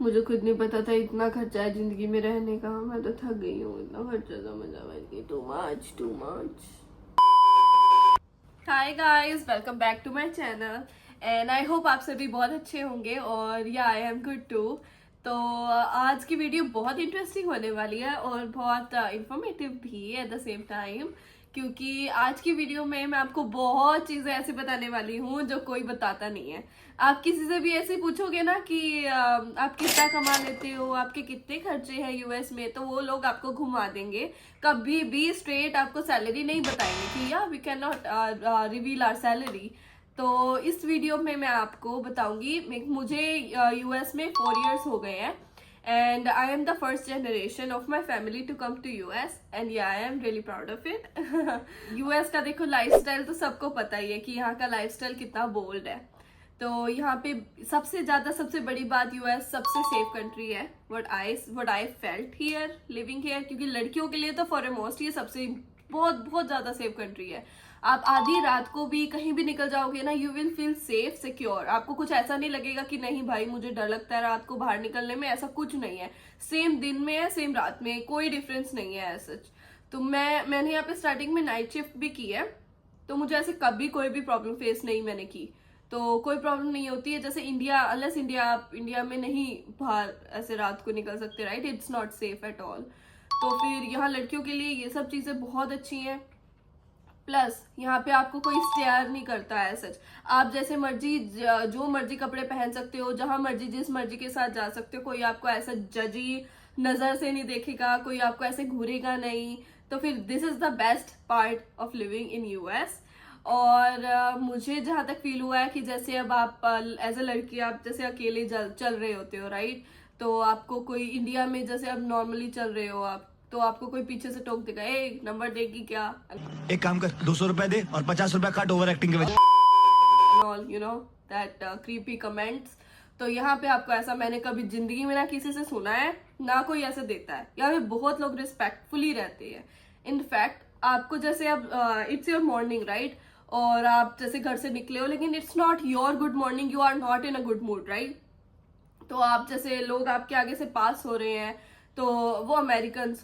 मुझे खुद नहीं पता था इतना खर्चा है जिंदगी में रहने का। मैं तो थक गई हूँ, इतना खर्चा समझ आ गई। Too much too much. Hi guys, welcome back to my channel and I hope आप सभी बहुत अच्छे होंगे और या आई एम गुड टू। तो आज की वीडियो बहुत इंटरेस्टिंग होने वाली है और बहुत इंफॉर्मेटिव भी एट द सेम टाइम, क्योंकि आज की वीडियो में मैं आपको बहुत चीजें ऐसे बताने वाली हूँ जो कोई बताता नहीं है। आप किसी से भी ऐसे पूछोगे ना कि आप कितना कमा लेते हो, आपके कितने खर्चे हैं यूएस में, तो वो लोग आपको घुमा देंगे। कभी भी स्ट्रेट आपको सैलरी नहीं बताएंगे कि या we can not reveal our salary. तो इस वीडियो में मैं आपको बताऊंगी। मुझे यूएस में 4 years हो गए हैं and I am the first generation of my family to come to US and yeah I am really proud of it. US का देखो लाइफस्टाइल तो सबको पता ही है कि यहाँ का लाइफस्टाइल कितना बोल्ड है। तो यहाँ पे सबसे बड़ी बात यूएस सबसे सेफ कंट्री है। what I felt here living here, क्योंकि लड़कियों के लिए तो फॉरमोस्ट ये सबसे बहुत बहुत ज्यादा सेफ कंट्री है। आप आधी रात को भी कहीं भी निकल जाओगे ना, you will feel safe secure. आपको कुछ ऐसा नहीं लगेगा कि नहीं भाई मुझे डर लगता है रात को बाहर निकलने में, ऐसा कुछ नहीं है। सेम दिन में है, सेम रात में, कोई डिफरेंस नहीं है ऐसा। तो मैंने यहाँ पे स्टार्टिंग में नाइट शिफ्ट भी की है, तो मुझे ऐसे कभी कोई भी प्रॉब्लम फेस नहीं मैंने की। तो कोई प्रॉब्लम नहीं होती है। जैसे आप इंडिया में नहीं बाहर ऐसे रात को निकल सकते, right? It's not safe at all. तो फिर यहाँ लड़कियों के लिए ये सब चीजें बहुत अच्छी हैं। प्लस यहाँ पे आपको कोई स्टेयर नहीं करता है सच। आप जैसे मर्जी जो मर्जी कपड़े पहन सकते हो, जहां मर्जी जिस मर्जी के साथ जा सकते हो। कोई आपको ऐसा जजी नजर से नहीं देखेगा, कोई आपको ऐसे घूरेगा नहीं। तो फिर this is the best part of living in US. और मुझे जहां तक फील हुआ है कि जैसे अब आप एज अ लड़की आप जैसे अकेले चल रहे होते हो, राइट? तो आपको कोई इंडिया में जैसे अब नॉर्मली चल रहे हो आप, तो आपको कोई पीछे से टोक देगा, ए नंबर देगी क्या? एक काम कर, 200 रुपए दे और 50 रुपए काट ओवर एक्टिंग के वजह। All you know that creepy comments. तो यहाँ पे आपको ऐसा मैंने कभी जिंदगी में ना किसी से सुना है, ना कोई ऐसा देता है। यहाँ पे बहुत लोग रिस्पेक्टफुली रहते हैं। इनफैक्ट आपको जैसे अब इट्स योर मॉर्निंग, राइट? और आप जैसे घर से निकले हो, लेकिन it's not your good morning, you are not in a good mood, right? तो आप जैसे लोग आपके आगे से पास हो रहे हैं, तो वो अमेरिकन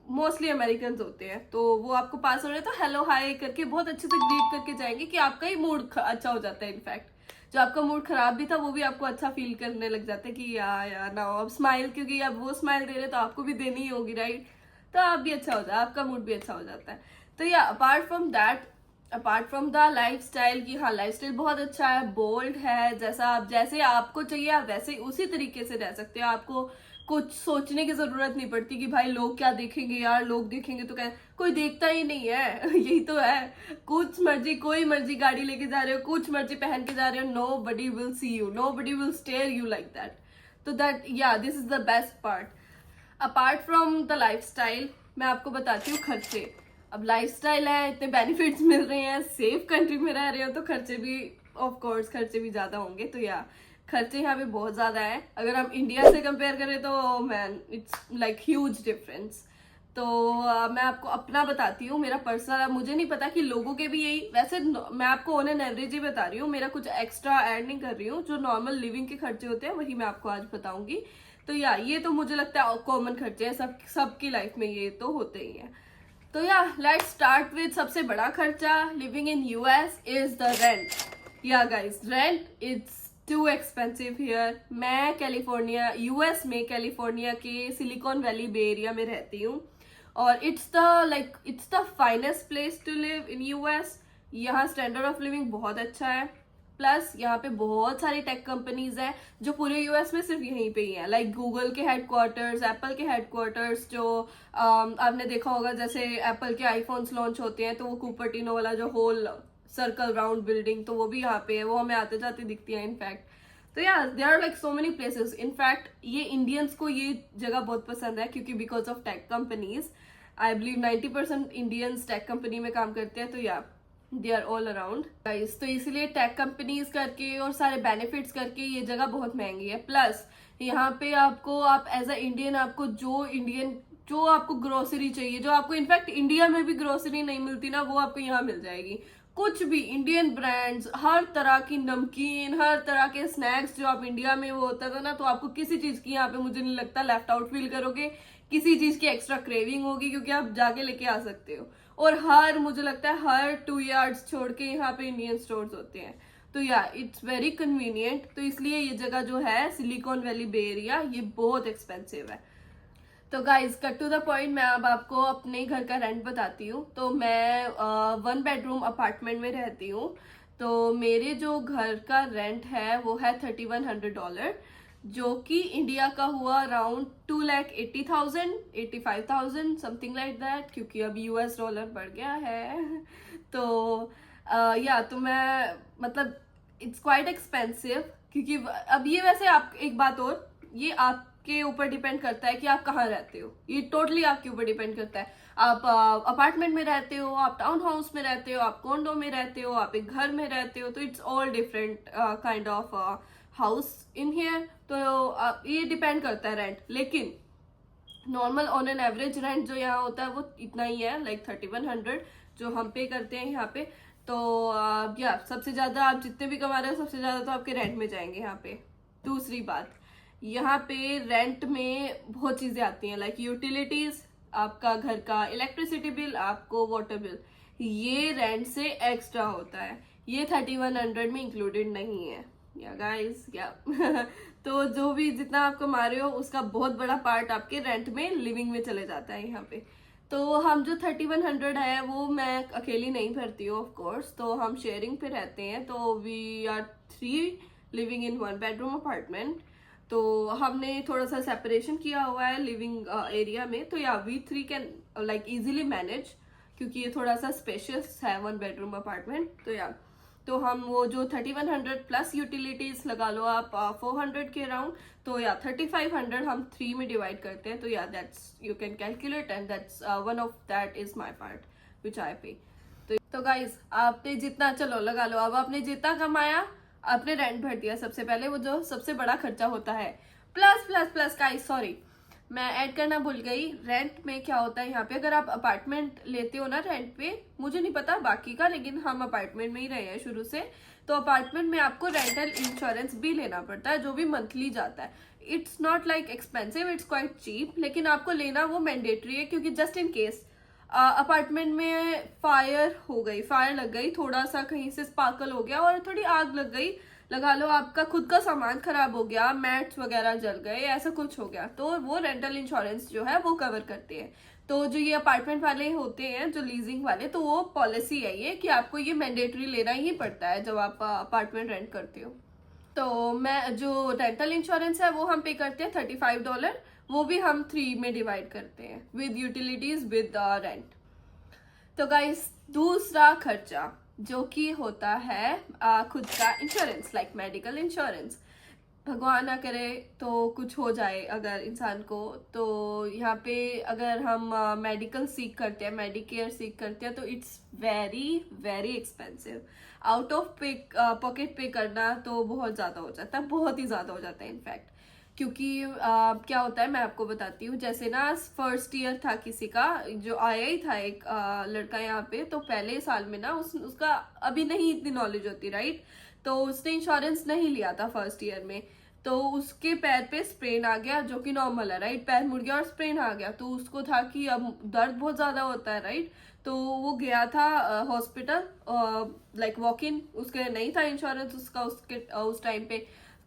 मोस्टली अमेरिकन होते हैं, तो वो आपको पास हो रहे हैं तो हेलो हाय करके बहुत अच्छे से ग्रीट करके जाएंगे कि आपका ही मूड अच्छा हो जाता है। इनफैक्ट जो आपका मूड खराब भी था वो भी आपको अच्छा फील करने लग जाता है कि यार ना अब स्माइल, क्योंकि अब वो स्माइल दे रहे तो आपको भी देनी ही होगी, राइट? तो आप भी अच्छा हो जाता है, आपका मूड भी अच्छा हो जाता है। तो या apart from the life style की, हाँ लाइफ स्टाइल बहुत अच्छा है, बोल्ड है। जैसे आपको चाहिए आप वैसे उसी तरीके से रह सकते हो। आपको कुछ सोचने की जरूरत नहीं पड़ती कि भाई लोग क्या देखेंगे, यार लोग देखेंगे तो क्या। कोई देखता ही नहीं है। यही तो है। कुछ मर्जी, कोई मर्जी गाड़ी लेके जा रहे हो, कुछ मर्जी पहन के जा रहे हो, nobody will see you, nobody will stare you like that. तो दैट या this is the best part. Apart from the lifestyle मैं आपको बताती हूँ खर्चे। अब लाइफ स्टाइल है, इतने बेनिफिट्स मिल रहे हैं, सेफ कंट्री में रह रहे हो, तो खर्चे भी ऑफ कोर्स खर्चे भी ज्यादा होंगे। तो या खर्चे यहाँ पे बहुत ज्यादा है। अगर हम इंडिया से कंपेयर करें तो man it's like huge difference. तो मैं आपको अपना बताती हूँ, मेरा पर्सनल। मुझे नहीं पता कि लोगों के भी यही, वैसे मैं आपको ऑन एन एवरेज ही बता रही हूँ, मेरा कुछ एक्स्ट्रा ऐड नहीं कर रही हूँ। जो नॉर्मल लिविंग के खर्चे होते हैं वही मैं आपको आज बताऊंगी। तो या ये तो मुझे लगता है कॉमन खर्चे हैं, सबकी लाइफ में ये तो होते ही हैं। तो या लेट्स स्टार्ट विद सबसे बड़ा खर्चा living in US is the rent. Yeah guys, rent it's too expensive here. मैं यूएस में कैलिफोर्निया के सिलिकॉन वैली बे एरिया में रहती हूँ और it's the finest place to live in US. यहाँ स्टैंडर्ड ऑफ लिविंग बहुत अच्छा है। प्लस यहाँ पे बहुत सारी टेक कंपनीज हैं जो पूरे यूएस में सिर्फ यहीं पे ही हैं, लाइक गूगल के हेडक्वार्टर्स, एप्पल के हेडक्वार्टर्स। जो आपने देखा होगा जैसे एप्पल के आईफोन्स लॉन्च होते हैं तो वो कुपर्टिनो वाला जो होल सर्कल राउंड बिल्डिंग, तो वो भी यहाँ पे है, वो हमें आते जाते दिखती है इनफैक्ट। तो यार there are like so many places. In fact ये इंडियंस को ये जगह बहुत पसंद है क्योंकि because of tech companies. I believe 90% Indians tech company में काम करते हैं। तो या they are all around guys. तो इसीलिए टेक कंपनीज करके और सारे बेनिफिट्स करके ये जगह बहुत महंगी है। प्लस यहाँ पे आप एज अ इंडियन जो आपको ग्रोसरी चाहिए, जो आपको इनफैक्ट इंडिया में भी ग्रोसरी नहीं मिलती ना, वो आपको यहाँ मिल जाएगी। कुछ भी इंडियन ब्रांड्स, हर तरह की नमकीन, हर तरह के स्नैक्स जो आप इंडिया में वो होता था ना, तो आपको किसी चीज की यहाँ पे मुझे नहीं लगता लेफ्ट आउट फील करोगे, किसी चीज की एक्स्ट्रा क्रेविंग होगी, क्योंकि आप जाके लेके आ सकते हो। और मुझे लगता है हर 2 yards छोड़ के यहाँ पे इंडियन स्टोर्स होते हैं। तो या इट्स वेरी कन्वीनियंट। तो इसलिए ये जगह जो है सिलिकॉन वैली बे एरिया, ये बहुत एक्सपेंसिव है। तो guys cut to the point, मैं अब आपको अपने घर का रेंट बताती हूँ। तो मैं 1 bedroom अपार्टमेंट में रहती हूँ। तो मेरे जो घर का रेंट है वो है $3,100, जो कि इंडिया का हुआ अराउंड 2,80,000 85,000 समथिंग लाइक दैट, क्योंकि अब US डॉलर बढ़ गया है। तो तो मैं मतलब इट्स क्वाइट एक्सपेंसिव, क्योंकि अब ये वैसे आप एक बात और, ये आपके ऊपर डिपेंड करता है कि आप कहाँ रहते हो। ये टोटली आपके ऊपर डिपेंड करता है। आप अपार्टमेंट में रहते हो, आप टाउन हाउस में रहते हो, आप कॉन्डो में रहते हो, आप एक घर में रहते हो, तो it's all different kind of house in here. तो ये डिपेंड करता है रेंट। लेकिन normal on an average rent जो यहाँ होता है वो इतना ही है, लाइक 3,100 जो हम पे करते हैं यहाँ पे। तो या सबसे ज्यादा आप जितने भी कमा रहे हो, सबसे ज्यादा तो आपके रेंट में जाएंगे यहाँ पे। दूसरी बात, यहाँ पे रेंट में बहुत चीजें आती हैं, लाइक यूटिलिटीज, आपका घर का इलेक्ट्रिसिटी बिल, आपको वाटर बिल, ये रेंट से एक्स्ट्रा होता है। ये 3,100 में इंक्लूडेड नहीं है या गाइस या तो जो भी जितना आप कमा रहे हो उसका बहुत बड़ा पार्ट आपके रेंट में, लिविंग में चले जाता है यहाँ पे। तो हम जो 3,100 है वो मैं अकेली नहीं भरती हूँ ऑफ कोर्स, तो हम शेयरिंग पे रहते हैं। तो we are 3 living in 1 bedroom apartment. तो हमने थोड़ा सा सेपरेशन किया हुआ है लिविंग एरिया में। तो yeah we 3 can like easily manage, क्योंकि ये थोड़ा सा स्पेशियस है 1 bedroom अपार्टमेंट। तो हम वो जो 3,100 प्लस यूटिलिटीज लगा लो आप 400 के अराउंड, तो या 3,500 हम 3 में डिवाइड करते हैं। तो yeah that's you can calculate, and that's one of that is my part which I pay. तो गाइज आपने जितना, चलो लगा लो, अब आपने जितना कमाया आपने रेंट भर दिया सबसे पहले, वो जो सबसे बड़ा खर्चा होता है। Plus plus plus guys, sorry मैं ऐड करना भूल गई, रेंट में क्या होता है यहाँ पे, अगर आप अपार्टमेंट लेते हो ना रेंट पे, मुझे नहीं पता बाकी का, लेकिन हम अपार्टमेंट में ही रहे हैं शुरू से, तो अपार्टमेंट में आपको रेंटल इंश्योरेंस भी लेना पड़ता है, जो भी मंथली जाता है। It's not like expensive, it's quite cheap, लेकिन आपको लेना वो मैंडेटरी है, क्योंकि जस्ट इन केस अपार्टमेंट में फायर लग गई, थोड़ा सा कहीं से स्पार्कल हो गया और थोड़ी आग लग गई, लगा लो आपका खुद का सामान खराब हो गया, मैट्स वगैरह जल गए, ऐसा कुछ हो गया, तो वो रेंटल इंश्योरेंस जो है वो कवर करते हैं। तो जो ये अपार्टमेंट वाले होते हैं, जो लीजिंग वाले, तो वो पॉलिसी है ये कि आपको ये मैंडेटरी लेना ही पड़ता है जब आप अपार्टमेंट रेंट करते हो। तो मैं जो रेंटल इंश्योरेंस है वो हम पे करते हैं $35, वो भी हम 3 में डिवाइड करते हैं विद यूटिलिटीज विद रेंट। तो गाइस दूसरा खर्चा जो कि होता है खुद का इंश्योरेंस, लाइक मेडिकल इंश्योरेंस। भगवान ना करे तो कुछ हो जाए अगर इंसान को, तो यहाँ पे अगर हम मेडिकल सीख करते हैं, मेडिकेयर सीख करते हैं, तो it's very very expensive. Out of pocket पे करना तो बहुत ज़्यादा हो जाता है, बहुत ही ज़्यादा हो जाता है इनफैक्ट। क्योंकि क्या होता है मैं आपको बताती हूँ। जैसे ना फर्स्ट ईयर था किसी का, जो आया ही था एक लड़का यहाँ पे, तो पहले साल में ना उसका अभी नहीं इतनी नॉलेज होती, राइट। तो उसने इंश्योरेंस नहीं लिया था फर्स्ट ईयर में, तो उसके पैर पे स्प्रेन आ गया, जो कि नॉर्मल है, राइट। पैर मुड़ गया और स्प्रेन आ गया, तो उसको था कि अब दर्द बहुत ज्यादा होता है, राइट। तो वो गया था हॉस्पिटल, लाइक वॉक इन, उसके नहीं था इंश्योरेंस उसका उस टाइम पे।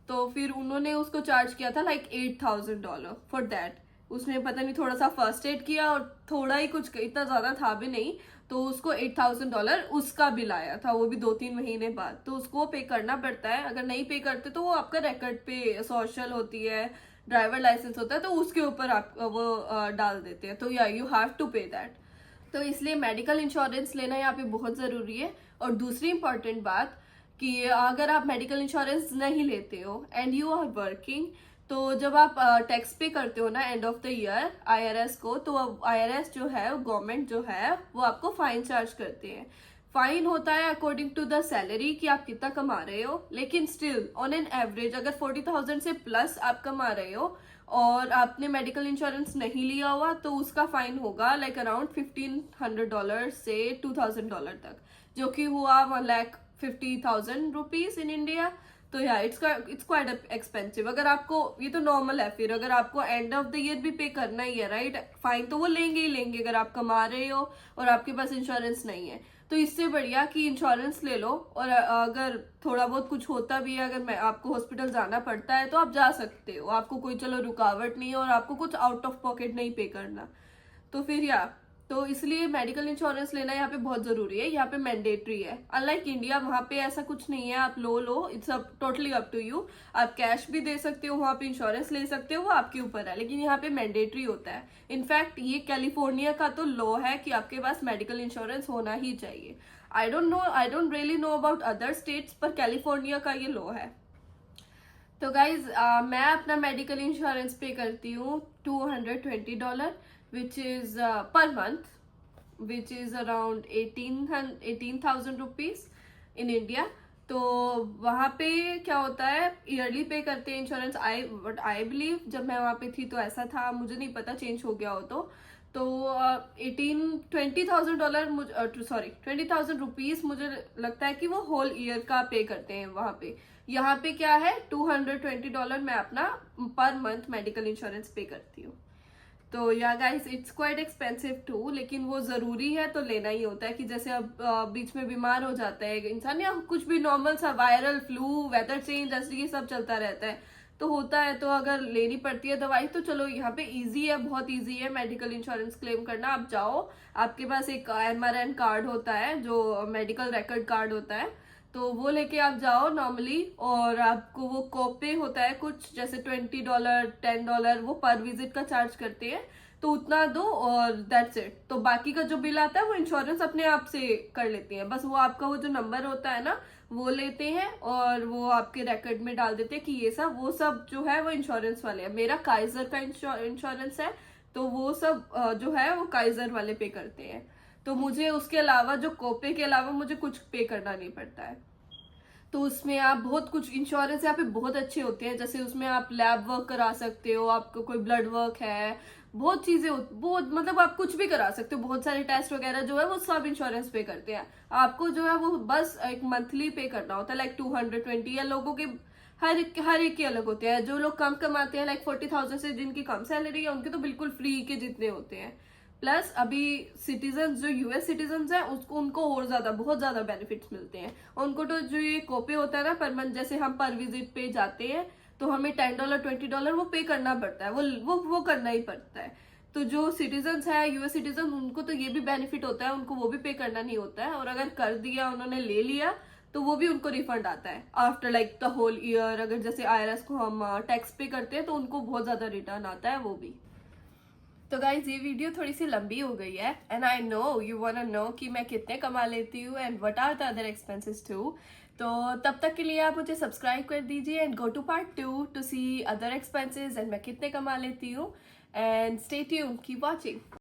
तो फिर उन्होंने उसको चार्ज किया था लाइक $8,000 फॉर दैट। उसने पता नहीं थोड़ा सा फर्स्ट एड किया और थोड़ा ही कुछ, इतना ज्यादा था भी नहीं, तो उसको $8,000 उसका बिल आया था, वो भी 2-3 महीने बाद। तो उसको पे करना पड़ता है, अगर नहीं पे करते तो वो आपका रिकॉर्ड पे सोशल होती है, ड्राइवर लाइसेंस होता है, तो उसके ऊपर आप वो डाल देते हैं। तो या यू हैव टू पे दैट। तो इसलिए मेडिकल इंश्योरेंस लेना यहाँ पे बहुत जरूरी है। और दूसरी इंपॉर्टेंट बात कि अगर आप मेडिकल इंश्योरेंस नहीं लेते हो एंड यू आर वर्किंग, तो जब आप टैक्स पे करते हो ना end of the year IRS को, तो IRS जो है, गवर्नमेंट जो है, वो आपको फाइन चार्ज करते हैं। फाइन होता है अकॉर्डिंग टू द सैलरी कि आप कितना कमा रहे हो, लेकिन स्टिल ऑन एन एवरेज अगर 40,000 से प्लस आप कमा रहे हो और आपने मेडिकल इंश्योरेंस नहीं लिया हुआ तो उसका फाइन होगा लाइक अराउंड $1,500 से $2,000 तक, जो कि हुआ 1,50,000 रुपीज इन इंडिया। तो या इट्स क्वाइट एक्सपेंसिव। अगर आपको ये तो नॉर्मल है, फिर अगर आपको एंड ऑफ द ईयर भी पे करना ही है राइट, फाइन तो वो लेंगे ही लेंगे अगर आप कमा रहे हो और आपके पास इंश्योरेंस नहीं है। तो इससे बढ़िया कि इंश्योरेंस ले लो, और अगर थोड़ा बहुत कुछ होता भी है, अगर आपको हॉस्पिटल जाना पड़ता है तो आप जा सकते हो, आपको कोई चलो रुकावट नहीं है और आपको कुछ आउट ऑफ पॉकेट नहीं पे करना। तो फिर तो इसलिए मेडिकल इंश्योरेंस लेना यहाँ पे बहुत जरूरी है, यहाँ पे मैंडेटरी है। अनलाइक इंडिया वहाँ पे ऐसा कुछ नहीं है, आप लो it's up totally up to you. आप कैश भी दे सकते हो, वहाँ पे इंश्योरेंस ले सकते हो, वो आपके ऊपर है, लेकिन यहाँ पे मैंडेटरी होता है। इनफैक्ट ये कैलिफोर्निया का तो लॉ है कि आपके पास मेडिकल इंश्योरेंस होना ही चाहिए। I don't really know about other states, पर कैलिफोर्निया का ये लॉ है। तो गाइज मैं अपना मेडिकल इंश्योरेंस पे करती हूँ $220 which is per month, which is around 18,000 rupees in India। तो वहाँ पे क्या होता है, ईयरली पे करते हैं इंश्योरेंस। आई बिलीव जब मैं वहाँ पे थी तो ऐसा था, मुझे नहीं पता चेंज हो गया हो तो $20,000 रुपीज मुझे लगता है कि वो होल ईयर का पे करते हैं वहाँ पे। यहाँ पे क्या है, $220 मैं अपना पर मंथ मेडिकल इंश्योरेंस पे करती हूँ। तो yeah guys it's quite expensive too, लेकिन वो जरूरी है तो लेना ही होता है। कि जैसे अब बीच में बीमार हो जाता है इंसान, या कुछ भी नॉर्मल सा वायरल फ्लू, वेदर चेंज, ऐसे ये सब चलता रहता है तो होता है, तो अगर लेनी पड़ती है दवाई तो चलो यहाँ पे इजी है, बहुत इजी है मेडिकल इंश्योरेंस क्लेम करना। आप जाओ, आपके पास एक MRN कार्ड होता है जो मेडिकल रिकॉर्ड कार्ड होता है, तो वो लेके आप जाओ नॉर्मली, और आपको वो कोपे होता है कुछ जैसे $20 $10 वो पर विजिट का चार्ज करते हैं, तो उतना दो और दैट्स इट। तो बाकी का जो बिल आता है वो इंश्योरेंस अपने आप से कर लेती है, बस वो आपका वो जो नंबर होता है ना वो लेते हैं और वो आपके रिकॉर्ड में डाल देते हैं कि ये सब वो सब जो है वो इंश्योरेंस वाले है। मेरा काइजर का इंश्योरेंस है, तो वो सब जो है वो काइजर वाले पे करते हैं। तो मुझे उसके अलावा जो कोपे के अलावा मुझे कुछ पे करना नहीं पड़ता है। तो उसमें आप बहुत कुछ इंश्योरेंस यहाँ पे बहुत अच्छे होते हैं, जैसे उसमें आप लैब वर्क करा सकते हो, आपको कोई ब्लड वर्क है, बहुत चीजें बहुत मतलब आप कुछ भी करा सकते हो, बहुत सारे टेस्ट वगैरह जो है वो सब इंश्योरेंस पे करते हैं। आपको जो है वो बस एक मंथली पे करना होता है लाइक 220, या लोगों के हर एक के अलग होते हैं। जो लोग कम कमाते हैं लाइक 40,000 से, जिनकी कम सैलरी है, उनके तो बिल्कुल फ्री के जितने होते हैं। प्लस अभी सिटीजन जो US सिटीजन है उसको उनको और बहुत ज्यादा बेनिफिट्स मिलते हैं उनको। तो जो ये कोपे होता है ना पर मंथ, जैसे हम पर विजिट पे जाते हैं तो हमें $10 $20 वो पे करना पड़ता है, वो करना ही पड़ता है। तो जो सिटीजन है US सिटीजन, उनको तो ये भी बेनिफिट होता है, उनको वो भी पे करना नहीं होता है, और अगर कर दिया उन्होंने ले लिया तो वो भी उनको रिफंड आता है after like the whole year. अगर जैसे IRS को हम टैक्स पे करते हैं तो उनको बहुत ज्यादा रिटर्न आता है वो भी। तो गाइज ये वीडियो थोड़ी सी लंबी हो गई है, and I know you want know कि मैं कितने कमा लेती हूँ and what are the other expenses too. तो तब तक के लिए आप मुझे सब्सक्राइब कर दीजिए and go to part 2 to see other expenses and मैं कितने कमा लेती हूँ। And stay tuned, keep watching.